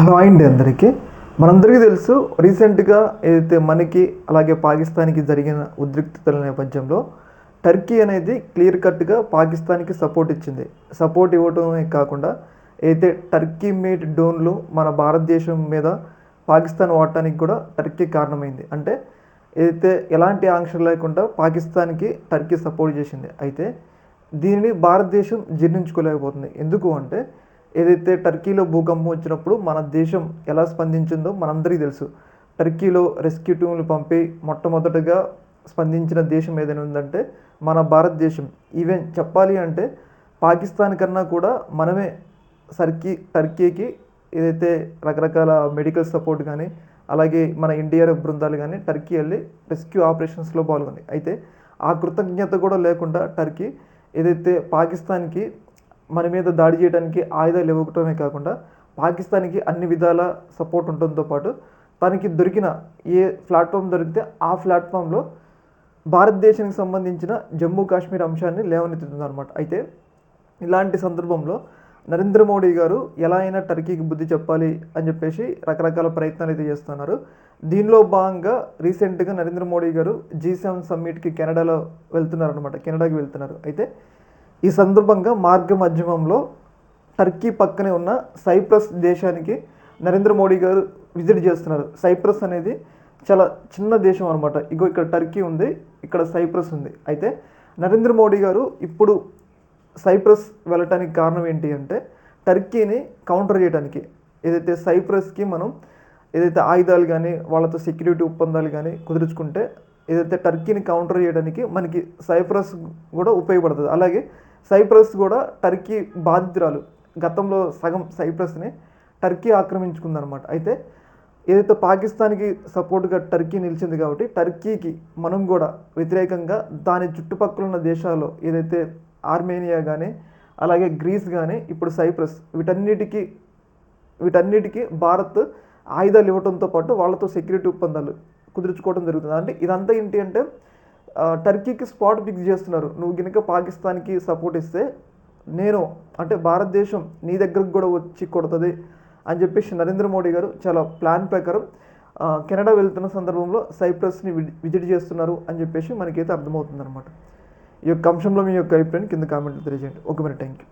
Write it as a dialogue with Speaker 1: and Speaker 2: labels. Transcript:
Speaker 1: Hello అండి అందరికీ. మనందరికీ తెలుసు రీసెంట్గా ఏదైతే మనకి అలాగే పాకిస్తాన్కి జరిగిన ఉద్రిక్తతల నేపథ్యంలో టర్కీ అనేది క్లియర్ కట్గా పాకిస్తాన్కి సపోర్ట్ ఇచ్చింది. సపోర్ట్ ఇవ్వటమే కాకుండా అయితే టర్కీ మేడ్ డ్రోన్లు మన భారతదేశం మీద పాకిస్తాన్ వాడటానికి కూడా టర్కీ కారణమైంది. అంటే ఏదైతే ఎలాంటి ఆంక్షలు లేకుండా పాకిస్తాన్కి టర్కీ సపోర్ట్ చేసింది. అయితే దీనిని భారతదేశం జీర్ణించుకోలేకపోతుంది. ఎందుకు అంటే ఏదైతే టర్కీలో భూకంపం వచ్చినప్పుడు మన దేశం ఎలా స్పందించిందో మనందరికీ తెలుసు. టర్కీలో రెస్క్యూ టీములు పంపి మొట్టమొదటగా స్పందించిన దేశం ఏదైనా ఉందంటే మన భారతదేశం. ఈవెన్ చెప్పాలి అంటే పాకిస్తాన్ కన్నా కూడా మనమే టర్కీకి ఏదైతే రకరకాల మెడికల్ సపోర్ట్ కానీ అలాగే మన ఎన్డీఆర్ఎఫ్ బృందాలు కానీ టర్కీ వెళ్ళి రెస్క్యూ ఆపరేషన్స్లో పాల్గొంది. అయితే ఆ కృతజ్ఞత కూడా లేకుండా టర్కీ ఏదైతే పాకిస్తాన్కి మన మీద దాడి చేయడానికి ఆయుధాలు ఇవ్వటమే కాకుండా పాకిస్తాన్కి అన్ని విధాల సపోర్ట్ ఉండడంతో పాటు తనకి దొరికిన ఏ ప్లాట్ఫామ్ దొరికితే ఆ ప్లాట్ఫామ్లో భారతదేశానికి సంబంధించిన జమ్మూ కాశ్మీర్ అంశాన్ని లేవనెత్తుతుంది అనమాట. అయితే ఇలాంటి సందర్భంలో నరేంద్ర మోడీ గారు ఎలా అయినా టర్కీకి బుద్ధి చెప్పాలి అని చెప్పేసి రకరకాల ప్రయత్నాలు అయితే చేస్తున్నారు. దీనిలో భాగంగా రీసెంట్గా నరేంద్ర మోడీ గారు G7 సమ్మిట్కి కెనడాకి వెళ్తున్నారు. అయితే ఈ సందర్భంగా మార్గ మధ్యమంలో టర్కీ పక్కనే ఉన్న సైప్రస్ దేశానికి నరేంద్ర మోడీ గారు విజిట్ చేస్తున్నారు. సైప్రస్ అనేది చాలా చిన్న దేశం అనమాట. ఇక్కడ టర్కీ ఉంది, ఇక్కడ సైప్రస్ ఉంది. అయితే నరేంద్ర మోడీ గారు ఇప్పుడు సైప్రస్ వెళ్ళటానికి కారణం ఏంటి అంటే టర్కీని కౌంటర్ చేయడానికి. ఏదైతే సైప్రస్కి మనం ఏదైతే ఆయుధాలు కానీ వాళ్ళతో సెక్యూరిటీ ఒప్పందాలు కానీ కుదుర్చుకుంటే ఏదైతే టర్కీని కౌంటర్ చేయడానికి మనకి సైప్రస్ కూడా ఉపయోగపడుతుంది. అలాగే సైప్రస్ కూడా టర్కీ బాధితురాలు. గతంలో సగం సైప్రస్ని టర్కీ ఆక్రమించుకుందనమాట. అయితే ఏదైతే పాకిస్తాన్కి సపోర్ట్గా టర్కీ నిలిచింది కాబట్టి టర్కీకి మనం కూడా వ్యతిరేకంగా దాని చుట్టుపక్కల ఉన్న దేశాల్లో ఏదైతే ఆర్మేనియా కానీ అలాగే గ్రీస్ కానీ ఇప్పుడు సైప్రస్ వీటన్నిటికీ భారత్ ఆయుధాలు ఇవ్వడంతో పాటు వాళ్ళతో సెక్యూరిటీ ఒప్పందాలు కుదుర్చుకోవడం జరుగుతుంది. అంటే ఇదంతా ఏంటి అంటే టర్కీకి స్పాట్ ఫిక్స్ చేస్తున్నారు. నువ్వు కనుక పాకిస్తాన్కి సపోర్ట్ ఇస్తే నేను అంటే భారతదేశం నీ దగ్గరకు కూడా వచ్చి కొడుతుంది అని చెప్పేసి నరేంద్ర మోడీ గారు చాలా ప్లాన్ ప్రకారం కెనడా వెళ్తున్న సందర్భంలో సైప్రస్ని విజిట్ చేస్తున్నారు అని చెప్పేసి మనకైతే అర్థమవుతుంది అనమాట. ఈ యొక్క అంశంలో మీ యొక్క అభిప్రాయం కింద కామెంట్లు తెలియజేయండి. ఓకే మరి, థ్యాంక్ యూ.